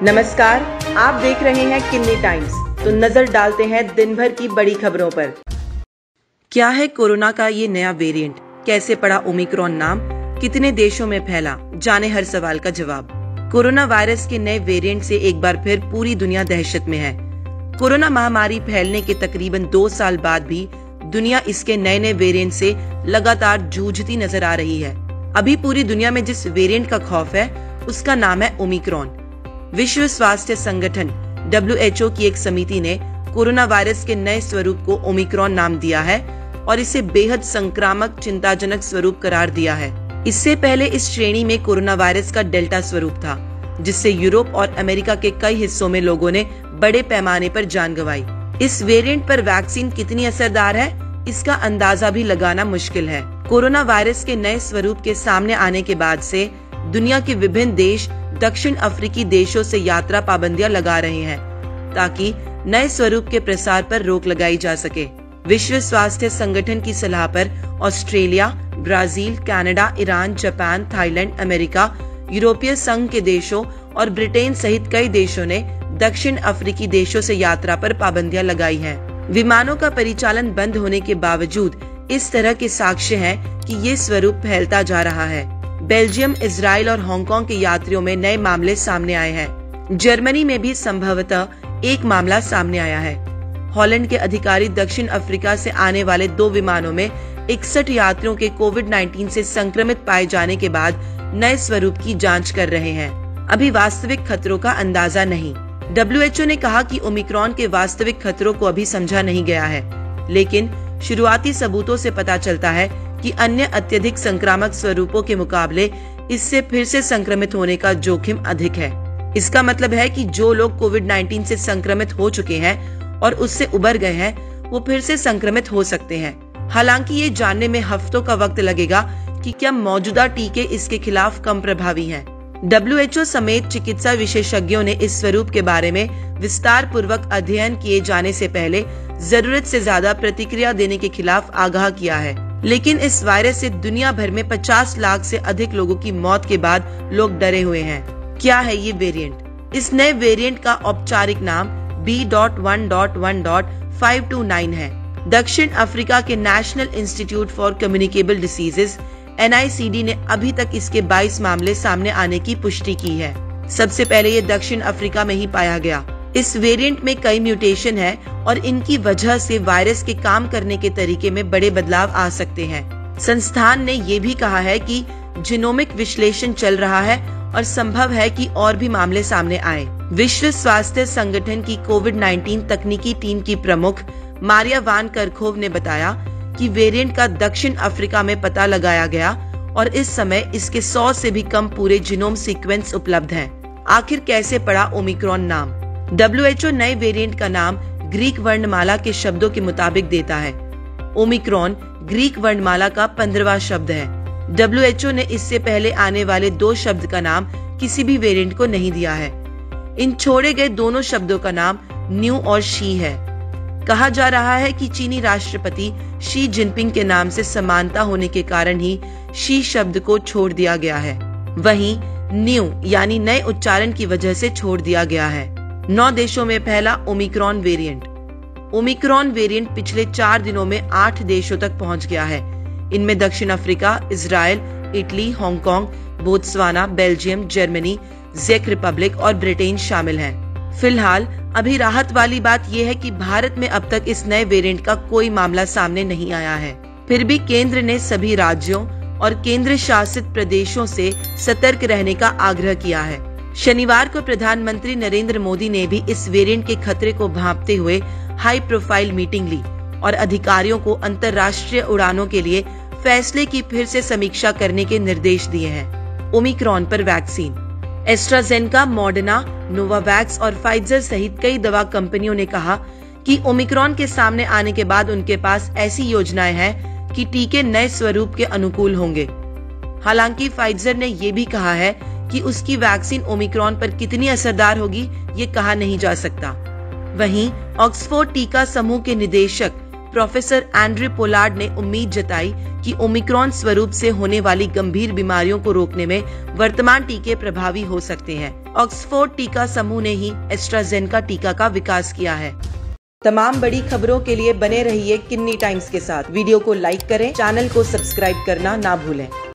नमस्कार, आप देख रहे हैं किन्नी टाइम्स। तो नजर डालते हैं दिन भर की बड़ी खबरों पर। क्या है कोरोना का ये नया वेरिएंट, कैसे पड़ा ओमिक्रॉन नाम, कितने देशों में फैला, जाने हर सवाल का जवाब। कोरोना वायरस के नए वेरिएंट से एक बार फिर पूरी दुनिया दहशत में है। कोरोना महामारी फैलने के तकरीबन 2 साल बाद भी दुनिया इसके नए नए वेरिएंट से लगातार जूझती नजर आ रही है। अभी पूरी दुनिया में जिस वेरिएंट का खौफ है उसका नाम है ओमिक्रॉन। विश्व स्वास्थ्य संगठन WHO की एक समिति ने कोरोना वायरस के नए स्वरूप को ओमिक्रॉन नाम दिया है और इसे बेहद संक्रामक चिंताजनक स्वरूप करार दिया है। इससे पहले इस श्रेणी में कोरोना वायरस का डेल्टा स्वरूप था, जिससे यूरोप और अमेरिका के कई हिस्सों में लोगों ने बड़े पैमाने पर जान गंवाई। इस वेरिएंट पर वैक्सीन कितनी असरदार है, इसका अंदाजा भी लगाना मुश्किल है। कोरोना वायरस के नए स्वरूप के सामने आने के बाद से दुनिया के विभिन्न देश दक्षिण अफ्रीकी देशों से यात्रा पाबंदियां लगा रहे हैं, ताकि नए स्वरूप के प्रसार पर रोक लगाई जा सके। विश्व स्वास्थ्य संगठन की सलाह पर Australia, Brazil, Canada, Iran, Japan, Thailand, America, यूरोपीय संघ के देशों और ब्रिटेन सहित कई देशों ने दक्षिण अफ्रीकी देशों से यात्रा पर पाबंदियां लगाई हैं। विमानों का परिचालन बंद होने के बावजूद इस तरह के साक्ष्य हैं कि ये स्वरूप फैलता जा रहा है। बेल्जियम, इजराइल और हांगकांग के यात्रियों में नए मामले सामने आए हैं। जर्मनी में भी संभवतः एक मामला सामने आया है। हॉलैंड के अधिकारी दक्षिण अफ्रीका से आने वाले 2 विमानों में 61 यात्रियों के कोविड-19 से संक्रमित पाए जाने के बाद नए स्वरूप की जांच कर रहे हैं। अभी वास्तविक खतरों का अंदाजा नहीं। WHO ने कहा कि ओमिक्रॉन के वास्तविक खतरों को अभी समझा नहीं गया है, लेकिन शुरुआती सबूतों से पता चलता है कि अन्य अत्यधिक संक्रामक स्वरूपों के मुकाबले इससे फिर से संक्रमित होने का जोखिम अधिक है। इसका मतलब है कि जो लोग कोविड-19 से संक्रमित हो चुके हैं और उससे उबर गए हैं, वो फिर से संक्रमित हो सकते हैं। हालांकि ये जानने में हफ्तों का वक्त लगेगा कि क्या मौजूदा टीके इसके खिलाफ कम प्रभावी हैं। WHO समेत चिकित्सा विशेषज्ञों ने इस स्वरूप के बारे में विस्तार पूर्वक अध्ययन किए जाने से पहले जरूरत से ज्यादा प्रतिक्रिया देने के खिलाफ आगाह किया है। लेकिन इस वायरस से दुनिया भर में 50 लाख से अधिक लोगों की मौत के बाद लोग डरे हुए हैं। क्या है ये वेरिएंट? इस नए वेरिएंट का औपचारिक नाम B.1.1.529 है। दक्षिण अफ्रीका के national institute for communicable diseases NICD ने अभी तक इसके 22 मामले सामने आने की पुष्टि की है। सबसे पहले ये दक्षिण अफ्रीका में ही पाया गया। इस वेरिएंट में कई म्यूटेशन है और इनकी वजह से वायरस के काम करने के तरीके में बड़े बदलाव आ सकते हैं। संस्थान ने ये भी कहा है कि जीनोमिक विश्लेषण चल रहा है और संभव है कि और भी मामले सामने आए। विश्व स्वास्थ्य संगठन की कोविड-19 तकनीकी टीम की प्रमुख मारिया वान करखोव ने बताया कि वेरिएंट का दक्षिण अफ्रीका में पता लगाया गया और इस समय इसके 100 से भी कम पूरे जीनोम सीक्वेंस उपलब्ध हैं। आखिर कैसे पड़ा ओमिक्रॉन नाम? WHO नए वेरिएंट का नाम ग्रीक वर्णमाला के शब्दों के मुताबिक देता है। ओमिक्रॉन ग्रीक वर्णमाला का 15वां शब्द है। WHO ने इससे पहले आने वाले 2 शब्द का नाम किसी भी वेरिएंट को नहीं दिया है। इन छोड़े गए दोनों शब्दों का नाम न्यू और शी है। कहा जा रहा है कि चीनी राष्ट्रपति शी जिनपिंग के नाम से समानता होने के कारण ही शी शब्द को छोड़ दिया गया है। वहीं न्यू यानी नए उच्चारण की वजह से छोड़ दिया गया है। 9 देशों में फैला ओमिक्रॉन वेरिएंट। ओमिक्रॉन वेरिएंट पिछले 4 दिनों में 8 देशों तक पहुंच गया है। इनमें दक्षिण Africa, Israel, Italy, Hong Kong, Botswana, Belgium, Germany, चेक रिपब्लिक और ब्रिटेन शामिल हैं। फिलहाल अभी राहत वाली बात यह है कि भारत में अब तक इस नए वेरिएंट का कोई मामला सामने नहीं आया है। फिर भी केंद्र ने सभी राज्यों और केंद्र शासित प्रदेशों से सतर्क रहने का आग्रह किया है। शनिवार को प्रधानमंत्री नरेंद्र मोदी ने भी इस वेरिएंट के खतरे को भांपते हुए हाई प्रोफाइल मीटिंग ली और अधिकारियों को अंतर्राष्ट्रीय उड़ानों के लिए फैसले की फिर से समीक्षा करने के निर्देश दिए हैं। ओमिक्रॉन पर वैक्सीन। एस्ट्राजेनेका, मॉडर्ना, नोवावैक्स और फाइजर सहित कई दवा कंपनियों ने कहा कि ओमिक्रॉन के सामने आने के बाद उनके पास ऐसी योजनाएं हैं कि टीके नए स्वरूप के अनुकूल होंगे। हालांकि फाइजर ने यह भी कहा है कि उसकी वैक्सीन ओमिक्रॉन पर कितनी असरदार होगी ये कहा नहीं जा सकता। वहीं ऑक्सफोर्ड टीका समूह के निदेशक प्रोफेसर एंड्रयू पोलार्ड ने उम्मीद जताई कि ओमिक्रॉन स्वरूप से होने वाली गंभीर बीमारियों को रोकने में वर्तमान टीके प्रभावी हो सकते हैं। ऑक्सफोर्ड टीका समूह ने ही एस्ट्राजेनेका टीका का विकास किया है। तमाम बड़ी खबरों के लिए बने रहिए किन्नी टाइम्स के साथ। वीडियो को लाइक करें, चैनल को सब्सक्राइब करना ना भूलें।